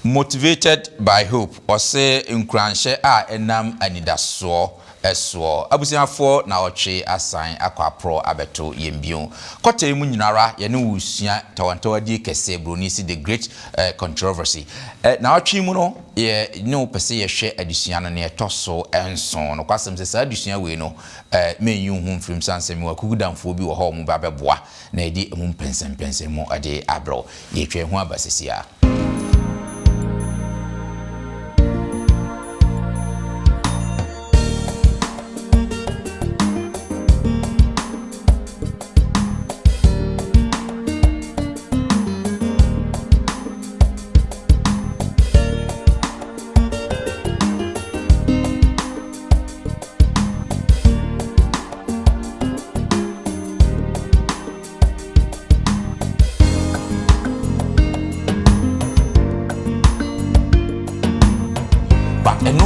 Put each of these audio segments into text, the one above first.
Motivated by hope or say nkranhye a enam anidaso eso abusiafo na oche asan akwapro abeto yembio kote mu nyinara ye ne wusua tawantawadi kese broni si the great controversy na otwe mu no ye ne opese ye hwe adusua no ne etoso enson no kwasem se sa adusua we no menyu hu mfrim sansem wa kugudamfo bi wo ho mu ba beboa na edi emu mpensempensem mu ade abro ye twe ho abasesia.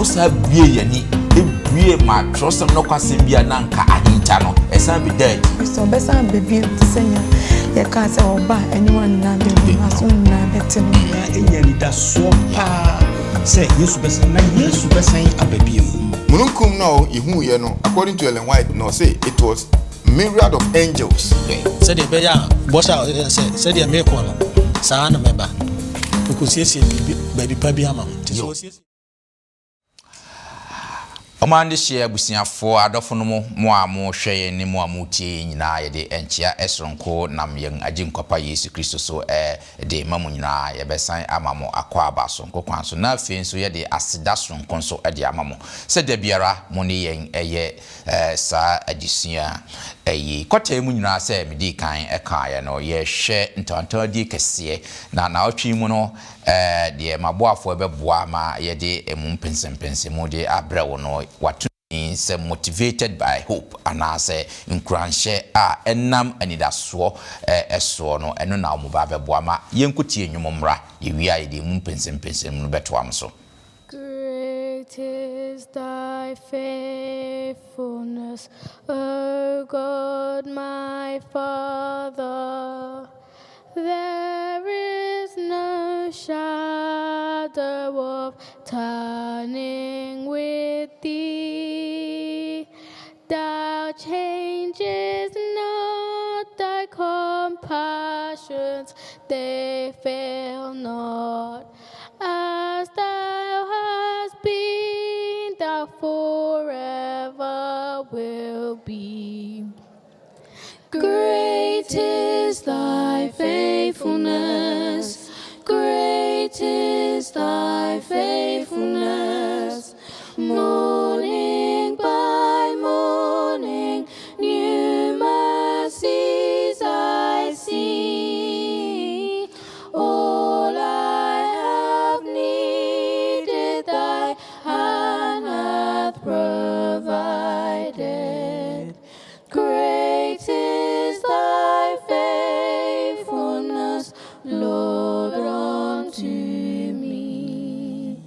Sa bie yani ebie ma trosem no kwasem bia nanka ahinta no esa be dead so be san be bie tsenya ye ka se oba anyone na be aso na betem ya enyani da so pa se Yesu be san na Yesu be san ababie mununkum no ihu ye no according to Ellen White no say it was myriad of angels said the beya bosha said the make one sa na meba ko siesie baby pa bi ama so Omande share busiafo adofo no mo a mo hweye ne mo a mo tie nyina ye de enchia esronko nam yen aginkwapa Yesu Kristo so de mamu nyina ye besan amamo akwa abaso nkokwan so na afi nso ye de asida sonko so de amamo se de biara mo ne yen eye sa adisua kote mu nyina se medi kan eka ye no ye hwe ntantadi kese na otwi mu no de maboafo ebeboa ma ye de emu mpensempensem mu de abrewo no what is motivated by hope and as nkranhye a enam anidaso eso no eno na omo ba beboa ma yenkutie nwumomra yewia ye de mu mpensempensem no beto am so. Great is thy faithfulness, O God my Father. There is no shadow of turning with thee. Thou changes not, thy compassions, they fail not. As thou hast been, thou forever will be. Great is thy faithfulness, great is thy faithfulness. Morning by morning, new mercies I see. All I have needed, thy hand hath provided. Great is thy faithfulness, Lord, unto me.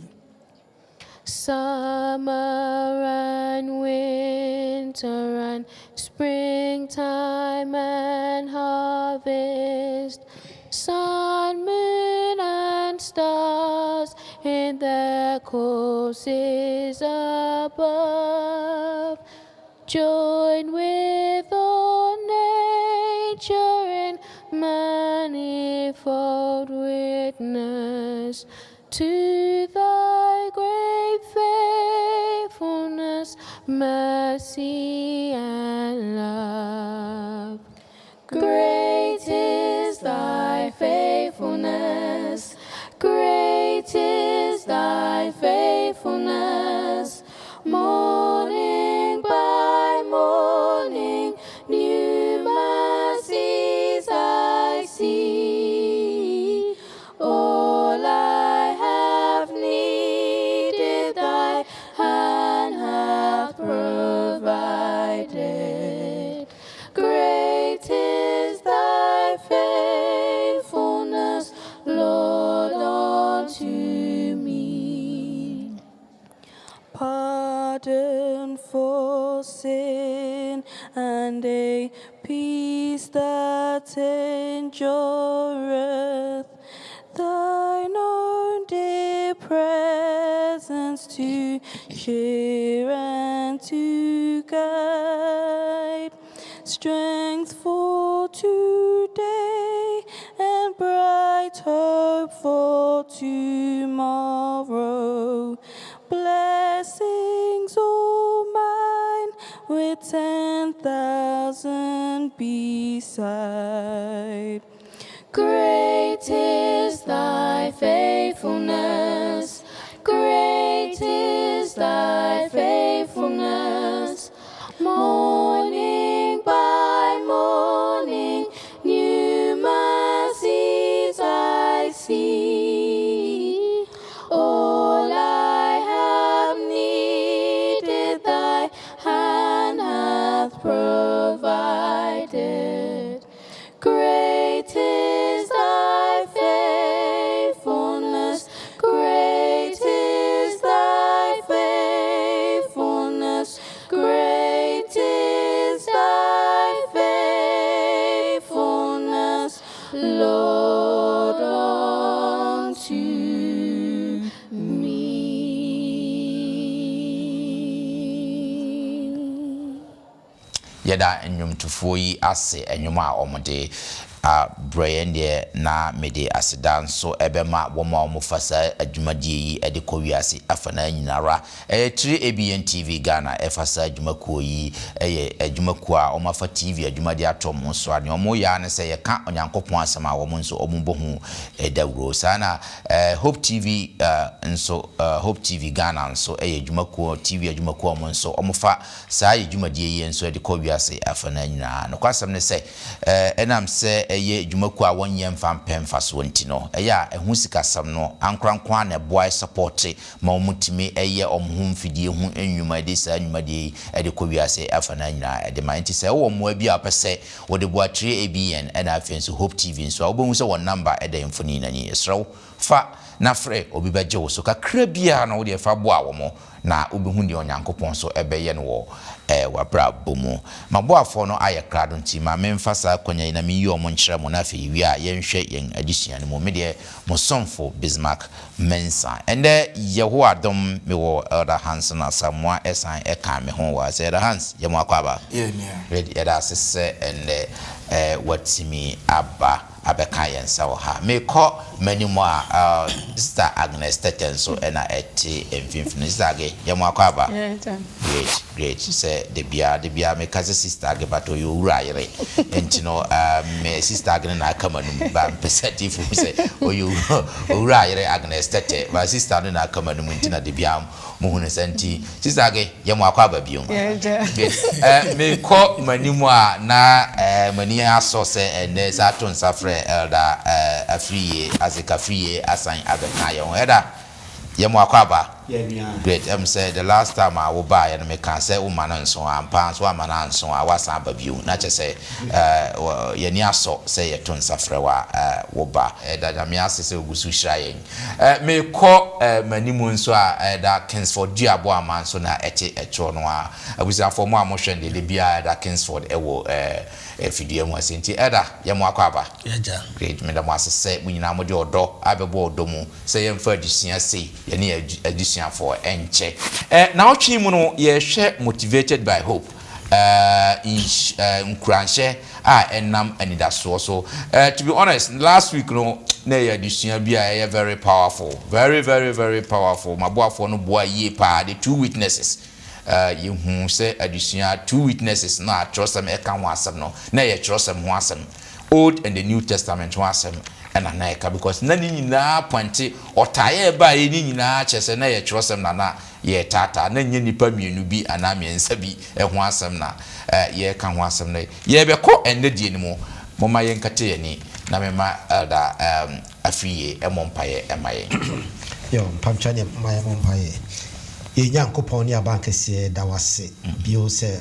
Summer and winter and springtime and harvest, sun, moon, and stars in their courses above, join with all nature in manifold witness to thy great faithfulness, mercy, and love. Great is thy faithfulness, great is thy faithfulness. Morning by morning, new mercies I see. All I have needed, thy hand hath provided. Great is thy faithfulness, Lord, unto me. hands to cheer and to guide, strength for today and bright hope for tomorrow. Blessings all mine with 10,000 beside. Great is thy faithfulness, great is thy faithfulness. Morning by morning, new mercies I see. All I have needed, thy hand hath provided. Great is thy faithfulness, great is thy faithfulness, great is thy faithfulness, Lord, unto me. Yada enyum tufoi ase enyum a omode brand na mede aseda nso ebema woma omufasa adwumadie yi ede kowiase afana nyinara 3 ABN TV Ghana efasa adwumakuo yi adwumakuo a omafa TV adwumadie atom nso ane omo ya ne se yeka onyankopon asema wo nso omumbohu edawro sana Hope TV nso Hope TV Ghana nso adwumakuo TV adwumakuo omo nso omofa saa adwumadie yi nso ede kowiase afana nyinara no kwasem ne se enam se eye dwumaku a wonye mfa so ntino eya ehu sikasam no ankrankwa na boy support ma omutimi eye omhu mfidie hu enwuma de sa enwuma de ede kowiase afana nyina ede ma nti se wo mo abi apese wo de boatre ABN and afenso Hope TV nso obohu se won number ede mfoni na ni esrew fa na frɛ obi beje wo so kakra bia na wo de fa bo awo mo na obehu de onyankopɔn so ebeye no wo wabra bomu maboafo no aye krado nti ma memfasa kwanya na mi yi omo nkyerɛ mo na fe wi a yenhwɛ yen adisua no mo me de mo somfo Bismarck Mensa ende yeho adom me wo Elder Hans na Samoa esan eka me ho wa Elder Hans ye mo akwaba ready ya da sese ende watimi aba abeka yensa wo ha me kɔ manimo a Sister Agnes Tetenso ena eti emfimfini zage ye mo akwaba great say de bia me kaze Sister Age bato yo wura yere enti no me Sister Age na aka manum ba mpesati fu say oyo wura yere Agnes Tete ba Sister no na aka manum enti na de bia mo hunu santi Sister Age ye mo akwaba biom me ko manimo a na mani aso se ene sa to nsafre Elder Afriye azika Afriye asan abeka ye ho eda ye mo akwaba great say the last time I wo buy and me can say wo man nso ampa so amana nso a wasa babiu na che say ye ni aso say ye to nsafre wa wo ba da me ase say ogusu hirayen me ko manimu nso a da Kingsford Duabo aman so na eche echo no a abusa for mo amohwende de bia da Kingsford ewo fidie mu asenti eda ye mo akwaba great me da mo ase say munyina mo de odo abebo odo mu say ye mfa adusua say ye ni adusua for enche now chimu no ye hwe motivated by hope nkuranshe enam anidaso so to be honest last week no na ye adusua bia ye very powerful very powerful maboafo no boa ye pa the two witnesses you hu say adusua two witnesses na trust them e kan ho asem no na ye trust them ho asem Old and the New Testament ho asem na naika because na ni nyina pointe otaye ba ye ni nyina chese na ye trosem na ye tata na nye nipa mienu bi ana miensa bi ho asem na ye ka ho asem na ye be ko ende die ni mo ma ye nkate ye ni na me ma Elder Afriye emompaye emaye yo mpamcha ne ma ye mompaye ye nyankopon ni abankese da wase bio se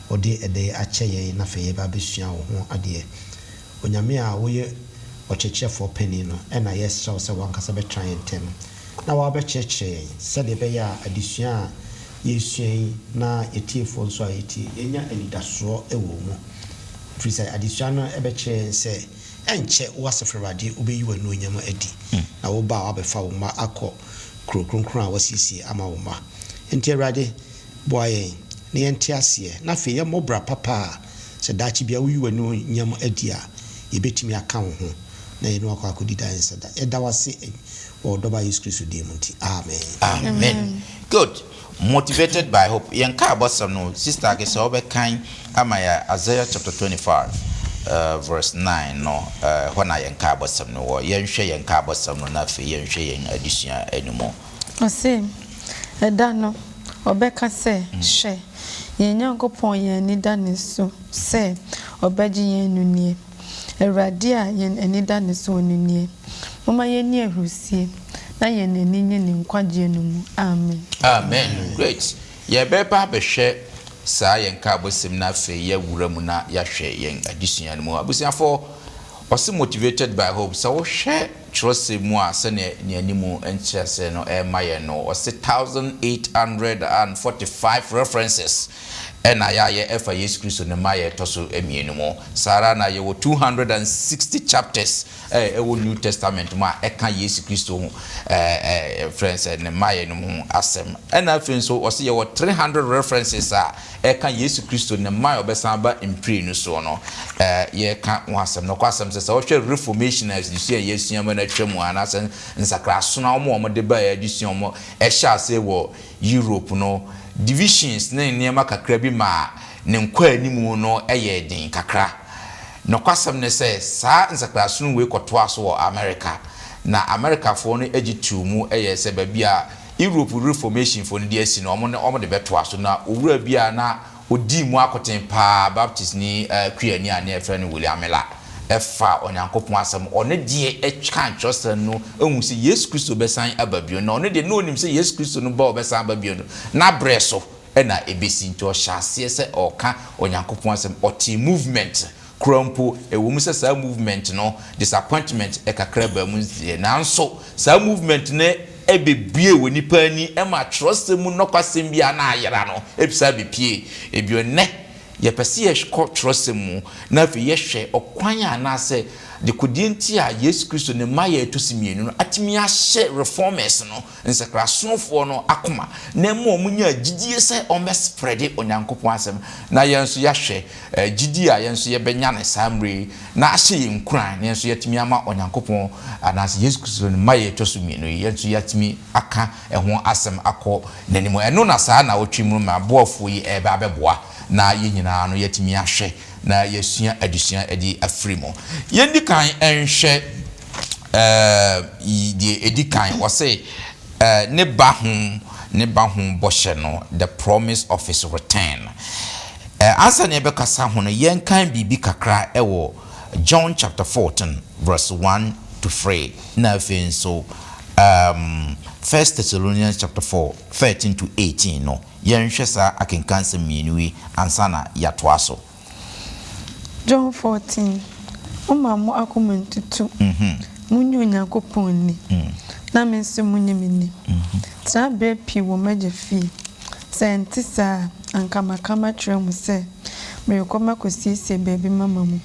odi ede ache ye na fe ye ba besua wo ho ade onyame a wo ye ochechefo penny no na yes so wankasa be try ntem na wa be cheche se de be ya adisua yesuan na etiefo nso a eti enya anidaso ewo mu frisa adisua no e be che se enche wasefrade obeyi wanu onyama adi na wo ba wa be fa wo ma akọ kronkron a wasiesie ama wo ma enti awurade boa yɛn na yɛnte aseɛ na afei yɛmmɔbra papa a sɛ daakye bia woyi w'ani nyam adi a yɛbɛtumi aka wo ho na yɛne wakɔ akɔdi da yɛnsa da yɛda wase wɔ ɔdɔba yesu kristo din mu nti amen good motivated by hope yɛnka abɔsɛm no sister ake sɛ wobɛkan ama yɛ Isaiah chapter 25 verse 9 no when I yɛnka abɔsɛm no wɔ yɛnhwɛ yɛnka abɔsɛm no na afei yɛnhwɛ yɛn adesua anumu ɔse ɛda no ɔbɛka sɛ hwɛ yɛn Nyankopɔn yɛn ani da ne so sɛ ɔbɛgye yɛn no nie Awurade a yɛn ani da ne so no nie mama yɛn ni ahurusie na yɛn ani nye ne nkwagye no mu amen great yɛbɛba bɛhwɛ saa yɛnka abɔsɛm na afei yɛwura mu na yɛhwɛ yɛn adesua no mu abusuafo ɔse motivated by hope sɛ wohwɛ kyerɛsɛm mu a sɛ ne animu nkyerɛsɛ no ɛma yɛn no ɔse 1845 references ɛna yɛ ɛfa Yesu Kristo ne ma yɛ tɔ so emienu mu sara na yɛwɔ 260 chapters ɛwɔ New Testament mu a ɛka Yesu Kristo friends ne ma yɛ no mu asɛm ɛna afei nso ɔse yɛwɔ 300 references a ɛka Yesu Kristo ne ma ɔbɛsan ba mpire no so no yɛka ho asɛm no kɔ asɛm sɛ ɔhwɛ reformationers de sua Yesu ama na atwa mu ana sɛ nsakrasona ɔmo de ba yɛ de sua ɔmo ɛhyɛ ase wɔ Europe no divisions ne nneɛma kakra bi ma ne nkwa animu no ɛyɛ den kakra no kwasɛm ne sɛ saa nsakrasono we kɔtoa so wɔ America na America fo no agi tu mu ɛyɛ sɛ baabi a Europe reformation fo no de asi no ɔmo de bɛtoa so na owura bi a na odi mu akoten pa Baptist ni Kwiani a ne ɛfrɛ no William Miller ɛfa onyankopɔn asɛm ɔne deɛ ɛtwa nkyerɛsɛm no ehu sɛ Yesu Kristo bɛsan aba bio na ɔne deɛ no onim sɛ Yesu Kristo no ba ɔbɛsan aba bio no na brɛ so ɛna ebesi nti ɔhyɛ aseɛ sɛ ɔka onyankopɔn asɛm ɔte movement krampo ɛwɔ mu sɛ saa movement no disappointment ɛkakra ba mu nanso saa movement ne ebebie wɔ nipa ani ɛma kyerɛsɛm mu nɔkwasɛm bi a na ayera no ebisa bepie ebio ne yɛpɛsɛ yɛkɔ kyerɛsɛm mu na afei yɛhwɛ ɔkwan a anaasɛ de kodienti a Yesu Kristo ne ma yɛ to simienu no atimi ahyɛ reformers no nsakrasofoɔ no akoma na mo ɔmo nya gidie sɛ ɔmɛ spread onyankopɔn asɛm na yɛn nso yɛhwɛ gidie a yɛn nso yɛbɛnya ne samre na ahyɛ yɛn kuran na yɛn nso yɛtimi ama onyankopɔn anaasɛ Yesu Kristo ne ma yɛ to simienu yɛn nso yɛtimi aka ɛho asɛm akɔ n'anim ɛno na saa na otwi mu ma boafoɔ yi ɛbɛ abɛboa na yɛn nyinaa no yɛtimi ahwɛ na yɛsua adusua edi afrimo yendi kan enhwɛ die edi kan wɔse ne ba ho bɔhyɛ no the promise of his return asa ne bɛkasa ho no yɛn kan bibi kakra ɛwɔ John chapter 14 verse 1 to 3 na afei nso 1 Thessalonians chapter 4 13 to 18 no yɛnhwɛ saa akenkan sɛ mienui ansa na yɛatoa so John 14 Oma mo akoma ntutu munyo Nyankopɔn ni na me nso munye me ni tra be pi wo magye fi sɛ nti saa ankamakama kyerɛ mu sɛ me rekɔma kosiesie baabi mama mu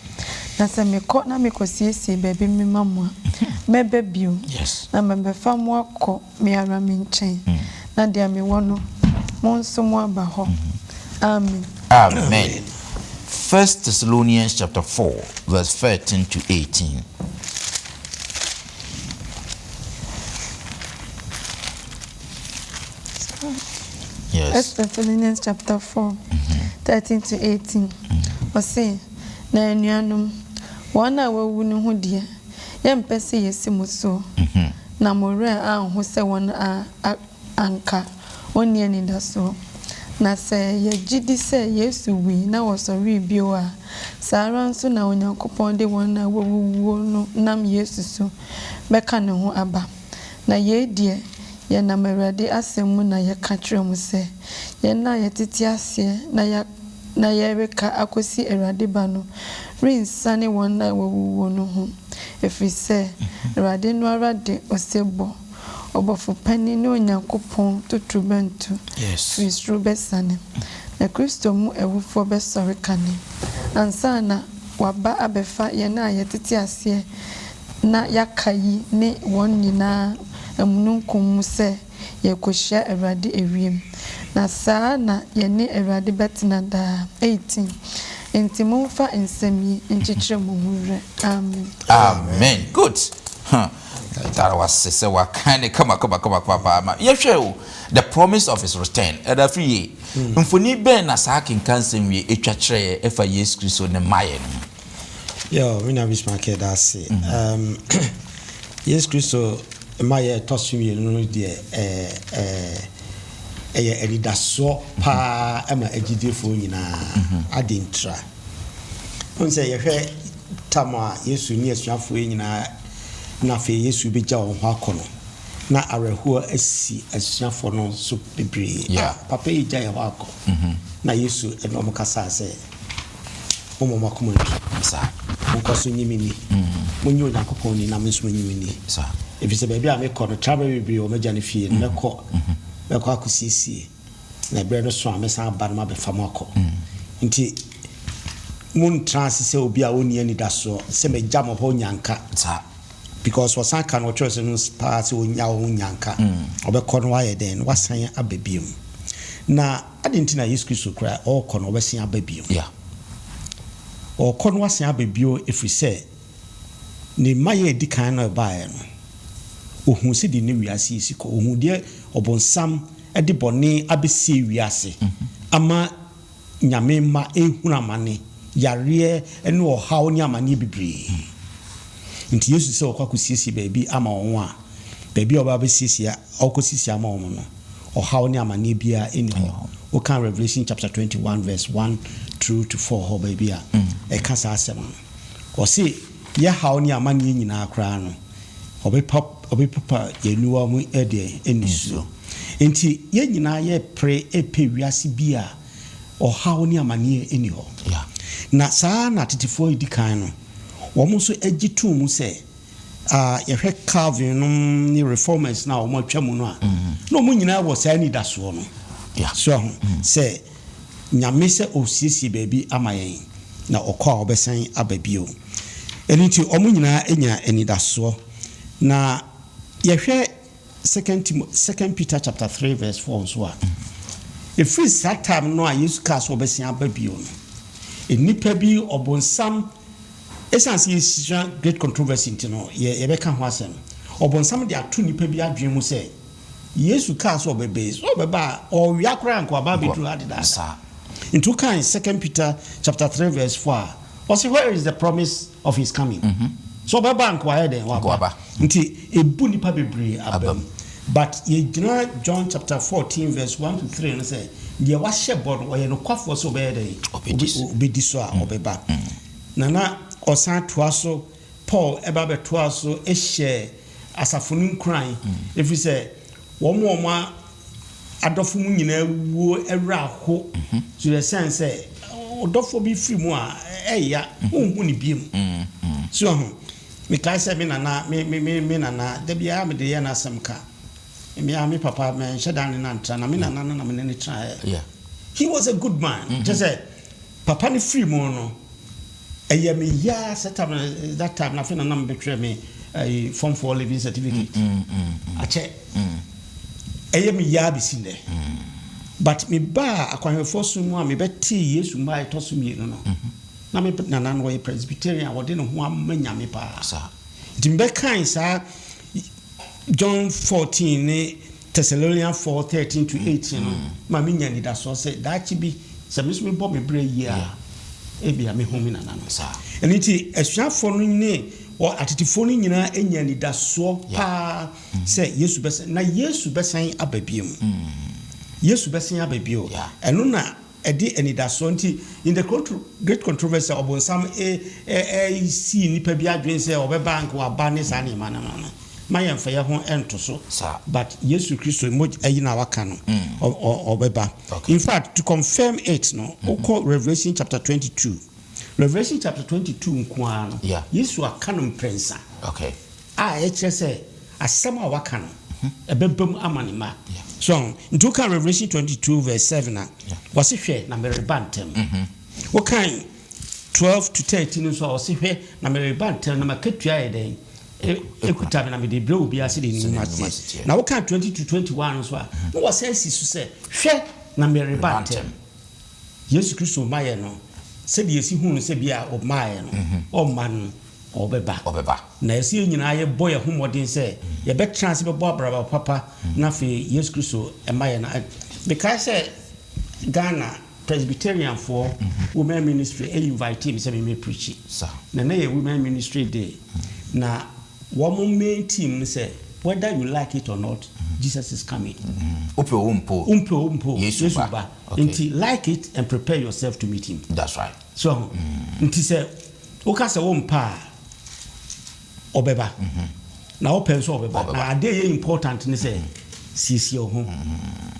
na sɛ mekɔ na mekosiesie baabi me mama mɛbɛ bio na mɛbɛfa mo akɔ me ara me nkyɛn na deɛ me wɔ no mo nso mo aba hɔ amen 1 Thessalonians chapter 4 verse 13 to 18. Yes. 1 Thessalonians chapter 4 13 to 18. Ose na anuanom wana wawu no ho de yɛmpɛ sɛ yɛsi mo so na more a ho sɛ wɔn anka oni ani da so na sɛ yɛgidi sɛ Yesu wi na wɔsɔre bio a saara nso na Onyankopɔn de wɔn na wɔwuo no nam Yesu so bɛka ne ho aba na yɛdie yɛnam Awurade asɛm mu na yɛka kyerɛ mu sɛ yɛna yɛtete aseɛ na yɛreka akosi Awurade ba no rinsane wɔn na wɔwuo no ho ɛfiri sɛ Awurade no ara de osebɔ Obofo pani ne Onyankopɔn totrobentu Kristo besane na Kristo mu ewufo besɔre kane ansa na waba abefa ye na yetete ase na yakayi ne wɔn nyinaa emununkum mu sɛ yɛkɔhyia Awurade ewiem na saa na yɛne Awurade bɛtena daa. 18 Enti momfa nsɛm yi nkyekyere mo ho werɛ. Amen. Amen. Good. That was say what kind of come. The promise of his return. Eda free. Mfoni ben na saa kenkan sem ye etwatwere efa Yesu Kristo ne maye no. Yo, we na bismarck that say. Yesu Kristo maye tosumi no de edidaso pa ama agidefo nyina adintra. Onse ye hwe tama Yesu ni asuafo nyina na fe Yesu be gya wo ho akono na areho asi asuafo no so bebre. Papa yi gya ye ho akọ na Yesu eno mo kasa se mo makomo sa mo koso nyimini mo nyi Onyankopɔn ni na mo nso nyimini sa efise ba bia me kɔ no travel bebre o megya ne fie me kɔ akosiesie na bre no so amesa ba no ma be fam akọ nti mun trans se obi a oni ani daso se megya mo ho nyanka sa because wasan kan o church no pass o nya o nyanka obekọ no aye den wasan ababiem na adentina Yesu Kristo kra o kọ no obesan ababiem o kọ no wasan ababio efrise ne maye dikan no baaye no ohun se di ne wiase isiko ohun de obonsam de bone abesi wiase ama nyame ma ehunamane yare ene ohaw ni amane bibre nti Yesu se okwakusiesie baabi ama won a baabi oba besiesie okosiesie ama won no ohaw ni amane bia eni ho o kan Revelation chapter 21 verse 1 through to 4 ho baabi a e ka sa asem o se ye haw ni amane nyina akra no obepapa yenuwa mu ede enisu nti ye nyina ye pre epe wiase bia ohaw ni amane eni ho na saa na tetifo edikan no womo so agitu mu se yehwe Calvin no ni reformers na womo atwamu no a no mo nyina wo saa ni daso no so se nyame se osiesie baabi amayen na okwa obesan ababio eniti omo nyina enya enidaso na yehwe 2 Peter chapter 3 verse 4 so a if is that time no a Yesu Kristo obesan ababio no enipa bi obonsam essence is great controversy ntino ye beka ho asem obonsam de atu nipa bi adwen mu se Yesu Kristo obebe so obeba o wiakra nko aba bedu adida sa into kan 2 Peter chapter 3 verse 4 was where is the promise of his coming so obeba nko ayede wa nti ebu nipa bebre abam but ye gina John chapter 14 verse 1 to 3 no say ye wa shebon o ye no kwafo so obede obedi so a obeba nana osan toaso Paul eba be toaso ehye asafunu nkran efi se womo adofo mu nyina wuo ewra ho so the sense odofo bi free mu a eya unhu ni biem so ho me kai se me nana me nana da bia me de ye na asem ka me papa me shedan na ntra na me nana na me ne tra he was a good man just say papa ni free mu no me ya that time na fina na me betray me form for living certificate ache me ya bi sinde but me ba akwanhefo so mu a me beti Yesu mai toso mi no na me nana no Presbyterian wo de no ho amanya me pa sa dimbe kan sa John 14 ne Thessalonians 4:13 to 18 no ma me nya ni da so say da chi bi se me so me bo me bre yi a ebia me homi nana no sa eniti asuafo no ne o atetifo no nyina enya ni da so pa se Yesu besen na Yesu besen ababiem Yesu besen ababio eno na edi enidaso nti in the great controversy obonsam see nipa bi adwen se obeba nko aba ne sa ne mana mayen fa ye ho ento so but Yesu Kristo mo ayi na waka no obeba in fact to confirm it no Revelation chapter 22 nko ano Yesu aka no mpensa e kire se asem a waka no ebebam amanima so into kan Revelation 22 verse 7 was hwe na merebantem what kind 12 to 13 so was hwe na merebantem na makatua yeden ekuta me na me de bre obi ase de ni mate na wo kan 20 to 21 so a no wo say si so say hwe na me rebantem Yesu Kristo maye no se de yesi hunu se bia o maye no o man obeba na yesi nyina ye boy ahumodin se ye be trans be bo abraba papa na fe Yesu Kristo e maye na because Ghana Presbyterian for women ministry invite me say me preach na ye women ministry day na one main team say whether you like it or not Jesus is coming umpo Jesus ba until like it and prepare yourself to meet him. That's right. So until say oka say wo mpa obeba na open so obeba na ade important ni say sisi ho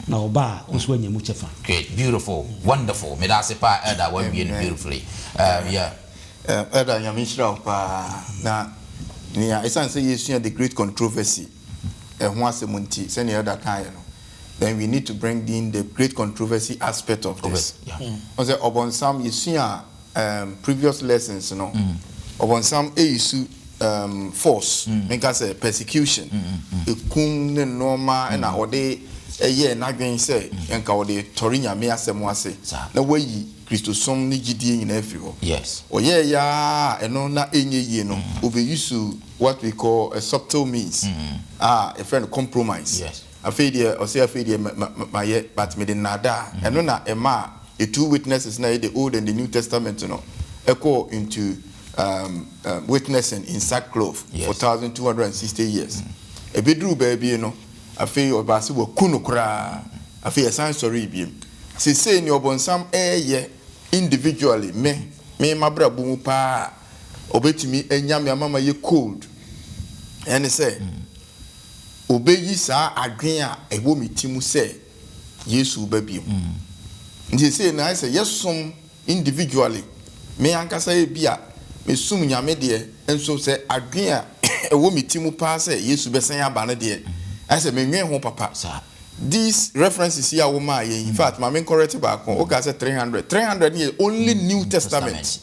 na oba oso anyam chefa. Great, beautiful, wonderful. Me da se pa elder when we beautifully elder nyamishra pa na nia esan say yesu the great controversy ho asemunti say na elder kan no then we need to bring in the great controversy aspect of this. On say upon some yesu previous lessons no upon some yesu force make us a persecution ekun ne normal na ode eye na dwen say enka ode torinya me asem ase na wayi Christosom ni gidie nyina afiro. Yes. Oye ya eno na enye ye no over use what we call a subtle means. A friend compromise. Yes. Afedia or say afedia my but me de nada eno na ema the two witnesses na the Old and the New Testament no echo into witnessing in sackcloth for 1260 years. A bedroom baby no afi obasi wo kunu kra afi esan sorry bi se say ni obonsam ye individually me mabra bu mu pa obetimi enya me amama ye cold and say obeyi sa adwen a ewo metimu say Yesu ba bi ndi say na say yesom individually me ankasa e bia me sum nyame de enso say adwen a ewo metimu pa say Yesu besen aba ne de I say me nwen ho papa these references here woman in fact my main corrective back okay say 300 is only New Testament.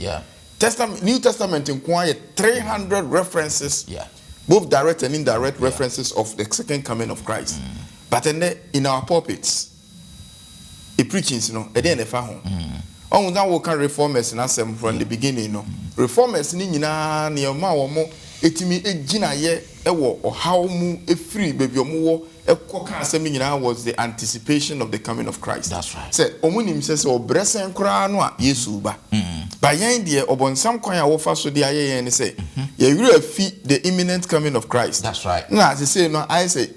New Testament in 300 references, both direct and indirect references of the second coming of Christ. But in our pulpits the preachings then efa ho on now we can reformers in asem from the beginning reformers ni nyina ne ma wo mo etimi egina ye ewo ohaw mu efiri bebi omo ekoka asem nyina was the anticipation of the coming of Christ. That's right. Say omunim say obresen kra no a Yesu ba ba yan de obonsam kwan a wo fa so de aye ne say ye wura fi the imminent coming of Christ. That's right. Na as say no I say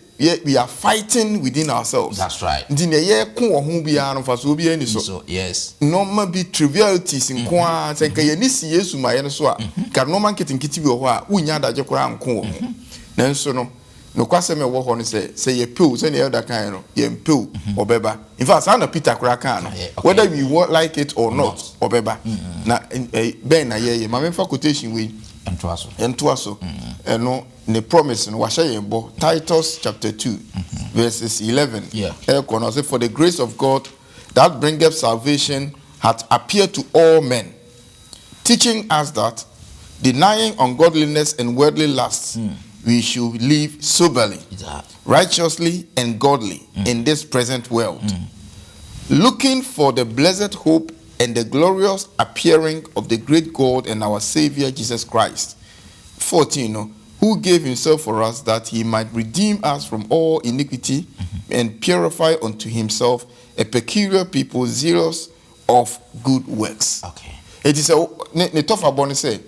we are fighting within ourselves. That's right. Ndine ye ko ho bia no fa so bia ni so. Yes. Normal be trivialities in kwa say ka ye ni si Yesu ma ye no so a ka normal kitinkiti bi ho a unya daje kora nko ho. Nanso no kwase me wo ho no say ye pew say na elder kan no ye pew obeba. In fact na Peter kora kan no whether we want like it or not obeba. Na ben na ye ma me fa quotation we Entoaso. No the promise in Washayembo, Titus chapter 2, verses 11. Say, for the grace of God that bringeth salvation hath appeared to all men, teaching us that, denying ungodliness and worldly lusts, we should live soberly, righteously, and godly in this present world, looking for the blessed hope and the glorious appearing of the great God and our Savior Jesus Christ. 14. Who gave himself for us that he might redeem us from all iniquity and purify unto himself a peculiar people zealous of good works. Okay. It is a ne tofa boni say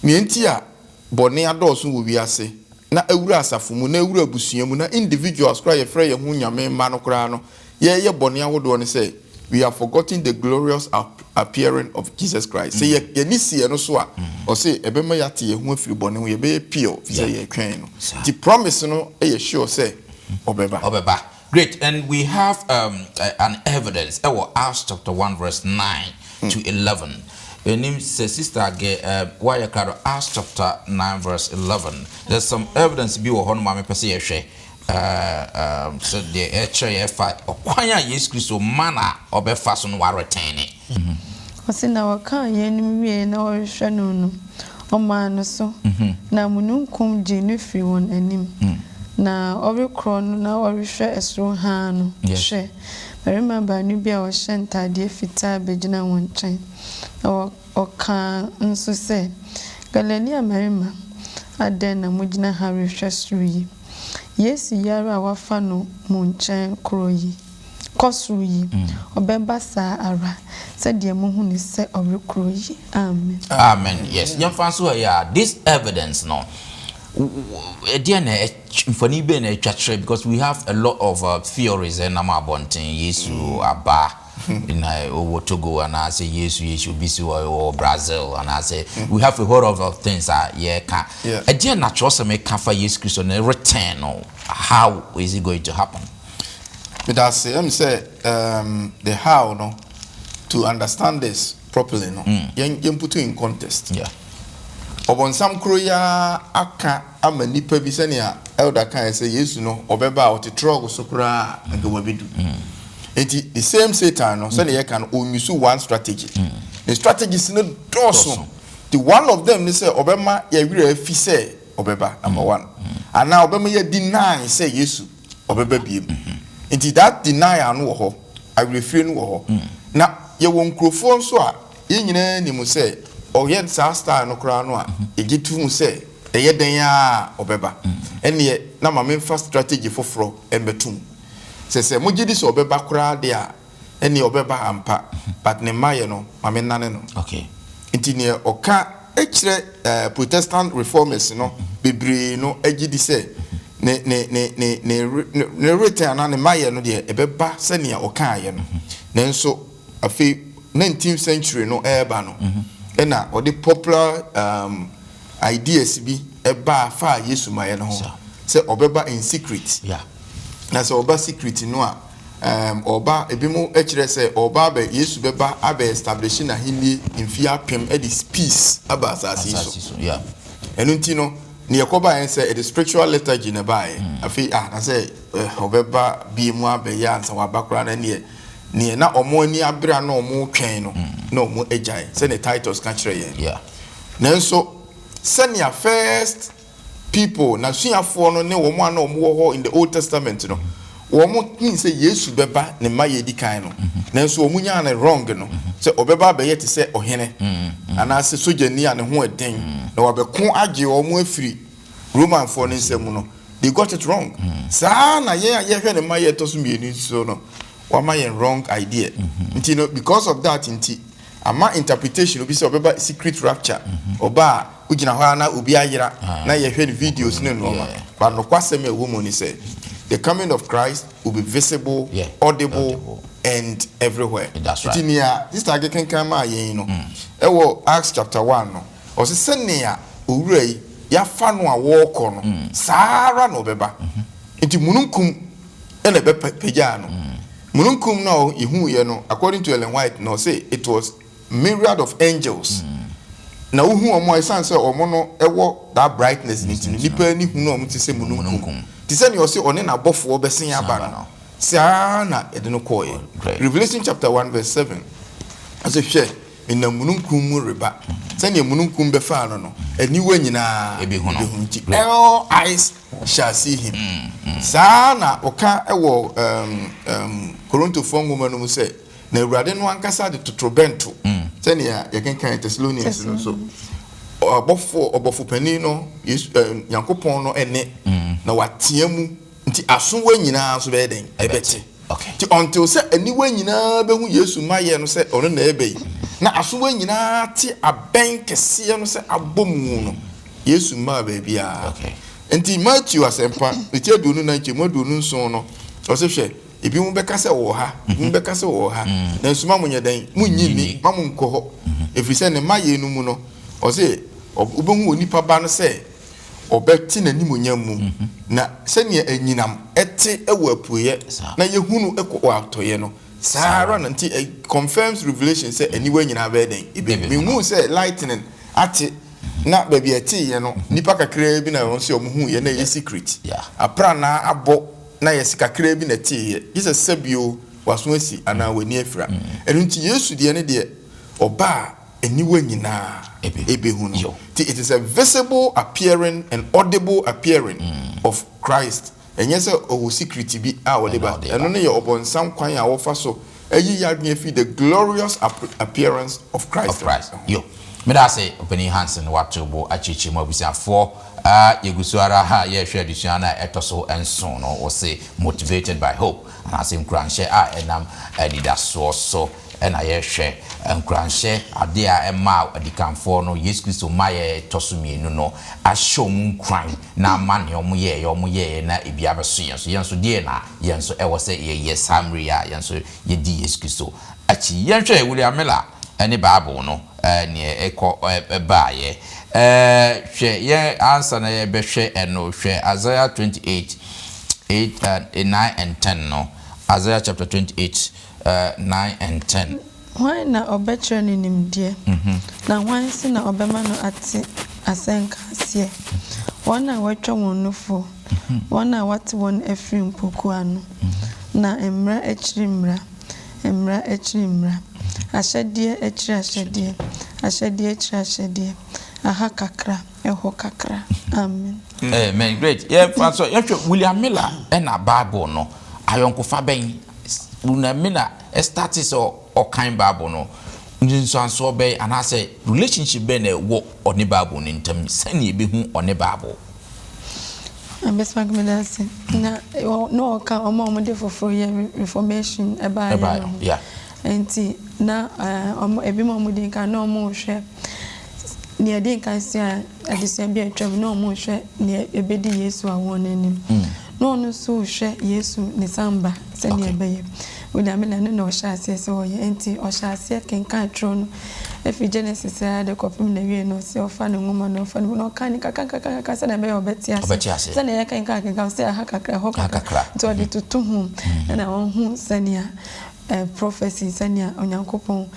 me ntia boni adoso wo wiase na awura asafo mu na awura busua mu na individuals kra ye frɛ ye hu nyame ma no kra no ye boni ahodo ne say we have forgotten the glorious appearing of Jesus Christ. Say ye ni see no so a or say ebema yate ye hu afiri bone ye be pure say ye twen no. The promise no e sure say obeba. Great, and we have an evidence. Acts chapter 1 verse 9 to 11. Your name says Sister why Acts chapter 9 verse 11. There's some evidence be wo hono ma me pese ye hwe. So the HFI okwanya Yesu Kristo mana obefa so no wa return. Osi na waka ye ni wie na ohwe no no ɔmaa so na mununkum gye ne firi wɔn anim na ɔrekorɔ no na ɔrehwɛ ɛsoro haa no hwɛ barima baanu bi a wɔhyɛ ntadeɛ fitaa bɛgyina wɔn nkyɛn na ɔka nso sɛ Galilea marima adɛn na mogyina ha rehwɛ soro yi Yesu yare a wafa no mo nkyɛn koro yi kɔsoro yi ɔbɛba saa ara sɛdeɛ mohu ne sɛ ɔrekoro yi amen. Yes, young fans who are this evidence no funny because we have a lot of theories and I'm abonting Yesu aba in Togo and I say Yesu Bisu or Brazil and I say we have a whole lot of things a dear natural some make for Yesu Christ on a return or how is it going to happen? But I say the how no to understand this properly no you put it in context. Obon sam kroya aka ama nipa bi senia elder kan say Yesu no obeba o te trog so kra nka wabidu. Enti the same Satan no senia can use one strategy. The strategies no doso. The one of them they say obema ye were fi say obeba number 1. And now obema ye deny say Yesu obeba biem. Enti that deny no ho I refrain wo ho. Na ye won krofo nso a ye nyina ni mu say Oyen star no kra no a egitu say eye den a obeba ene na ma me first strategy foforo embetum se mogidi so obeba kra de a ene obeba ampa but ne maye no ma me nane no okay nti ne oka ekire Protestant reformers no bebre no agidi say ne return na ne maye no de ebeba se ne oka aye no nenso afi 19th century no eba no ena or the popular ideas bi eba fa Yesu maye no say obeba in secret na say oba secret no a oba ebimu ekire say oba be Yesu beba aba establish na hini mfia pem e the peace aba asasi so enu nti no ne yakoba en say the spiritual liturgy na bae afi na say obeba bi mu aba ya ansa wabakra na ne na omo ani abra na omo twen no na omo ejai say the titles can kire yen nanso senior first people na suafo no ne omo na omo ho in the Old Testament no omo tin say Yesu beba ne maye di kan no nanso omo nya na wrong no say obeba be yet say ohene ana say sojani ane ho eden na wabeko age omo afiri Roman for ne nsem no they got it wrong sa na ye hwe ne maye to so mienu so no wama yen wrong idea nti no because of that nti ama interpretation obi say obeba secret rapture oba ugina ho na obi ayira na ye hwe videos ne no but no kwasem e woman ni say the coming of Christ will be visible, audible, and everywhere. That's right. This target can come out, you know. Ewo Acts chapter 1 no. O se senia urei ya fanu a walk on Sara no beba. Nti mununkum ene be peja no. Mununkum no ihu ye no according to Ellen White no say it was myriad of angels. Na uhu omo esan say omo no ewo that brightness nti nipa ni hu no omo ti say mununkum. Tisani ose one na bofo obesin aba no. Sa na ede no koye. Revelation chapter 1 verse 7. As if she in the mununkum mu reba. Sani mununkum be fa no no. Aniwa nyina ebihu no. All eyes shall see him. Sa na oka ewo Korinto woman no say na Awurade no ankasa de totrobento. Sani ya kan Thessalonians no so. Obofo pani no Yankopon no ene na watiamu nti asonwa nyina so be den ebeti ti until say aniwa nyina be hu Yesu maye no say ono na ebe na asonwa nyina ti aben kese no say abomu no Yesu ma ba bia nti Matthew asempa ti adunu na nche modunu nso no o se hwe ebi mu beka se wo ha mu beka se wo ha na nsuma munye den munyini mamu nkoho efise ne maye no mu no o se obehu onipa ba no se obeti na nimonyam na senia anyinam ete ewapuye na yehunu ekwo atoye no sara na nti confirms revelation say aniwa nyina be den ibe mu say lightning ate na baby ete ye no nipa kakra bi na won se omuhu ye na ye secret apra na abo na ye sikakra bi na ete ye Jesus sabio waso asi ana wani afira enu nti Yesu de ne de oba anywhere nyina ebehu no. It is a visible appearing and audible appearing of Christ. And yes, o secret be our labor. And only your upon some kwan a offer so the glorious appearance of Christ. Of Christ. Yo. Me da say opening hands and what to bo achichi mo bisa for yegusuara ha ye hwe adusuana etoso enso no o say motivated by hope and asim kranhye enam adidaso so ena ye hwe nkranhye ade a ema adikanfo no Yesu Kristo maye toso mienu no ashom nkran na amane omoye na ebia beso yenso die na yenso e wo say ye Samaria yenso ye di Yesu Kristo achi yenhwe William Miller any Bible no near echo baye hwe ye answer na ye behwe eno hwe Isaiah 28 9 and 10 no Isaiah chapter 28 9 and 10 why na obetre ni nimdie na why si na obema no ati asenka sie wana watwa wonufo wana wati won efri mpoku anu na emra echirimra ashedie echiri ashedie aha kakra eho kakra amen amen great yeah so William Miller na Bible no ayonkofa ben William Miller status or kind Bible no nso anso be and I say relationship be na wo on the Bible in term sani be hu on the Bible best mag me dance na no ka omo de for reformation about yeah enti na ebi mo de kan na omo hwe ne ade kan sia adesua bi atwam na omo hwe ne ebedi Yesu awon anim no no so hwe Yesu ne samba se ne ebeye William Miller no oshase se oye enti oshase kenkan tro no efi Genesis de kopim na wie no se ofa ne ngoma no ofa no kan kaka se na be obetiase se na ya kan se aha kakra ho kakra to de tutu hu na won hu senia prophecy senia onyankopon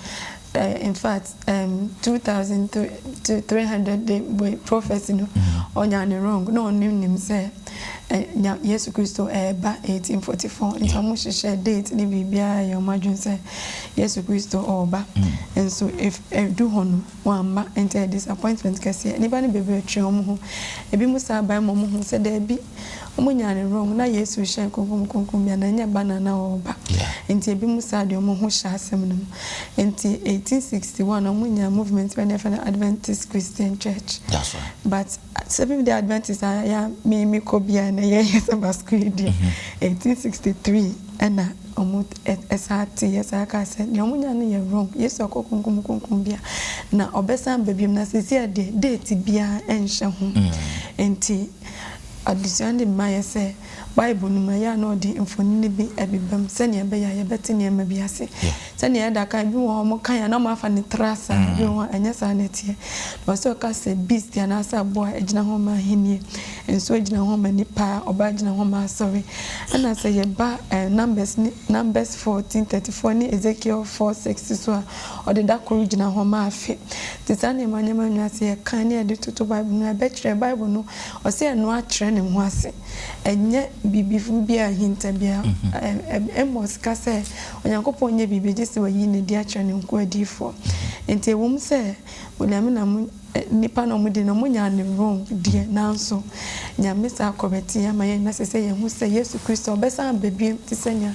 in fact 2300 the prophecy no onyane wrong no nim say Yesu Kristo eba 1844 in some share date ni bibia ya madwun say Yesu Kristo oba and so if do hono wamba enter disappointment kase anybody bebe atwe omo ebi musa ba mo ho say da bi omunyane wrong na Yesu hye konkom bia na nya banana oba enti ebi musa de omo ho hye asem no enti 1861 omunya movement when Adventist Christian Church that's right but seven the Adventists ya me kobia na ye Sabbath school 1863 and omut esati yesaka said nyamunya no ye wrong Yesu akokunkum bia na obesan babiem na sisi de date bia enhye ho enti addition de my say Bible no ya no di infoni bi ebibam sene ebe ya yebeti ne ma biase sene ya da kan bi wo mo kan ya na ma fa ne trasa bi wo anya sa ne tie no so ka se beast ya na sa boa ejina ho ma hinie enso ejina ho ma nipa oba ejina ho ma sorry ana say ye ba numbers 14:34 ni Ezekiel 4:6 so o de da ko ejina ho ma afi tisane manyama nwase ye kan ne de toto Bible no be kire Bible no o se no a kire ne ho ase enye bibifu bia hinta bia emos ka se onyankopon nye bibi je se wayi ne dia kire ne nko adifo enti wom se William na nipa no mudi no munya ne wrong die nanso nyamisa akobeti ya maye na se ye hu se Yesu Kristo obesa babiem tisenya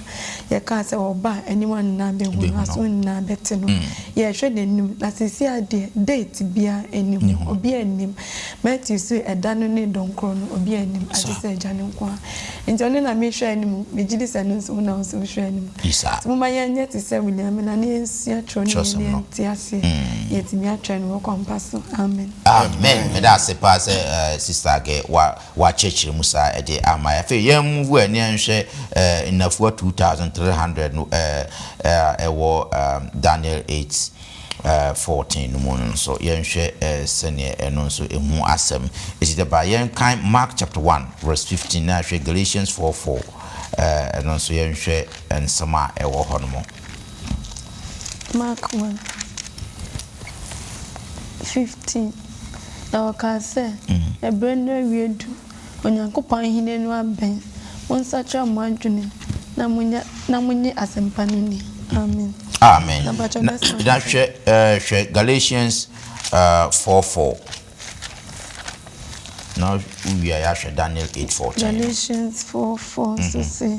ye ka se oba anyone na be hu aso na beti no ye hwe nenim na sisi ade date bia enim obi enim Matthew so edano ne donkro no obi enim ade se jane nko enti oni na me hwe enim me gidi se no so na so hwe enim so maye nye ti se William na ne nsia tro ne enti ase ye ti mi atwa no kompaso amen amen me da se pa se sister ke wa church musa e de ama fe yem vu ani anhwe inafuwa 2300 no ewo Daniel 8:14 no mo so yenhwe sene eno so emu asem is the by yen kind Mark chapter 1 verse 15 na hwe Galatians 4:4 eno so yenhwe ensama ewo hono Mark 1:15 na okase ebreno awiedu onyankopon hine no aben won sacha mo adwene na munye asempano ni amen Amen. Number That's Galatians 4:4. Now we are at Daniel 8:14. Galatians 4:4 so say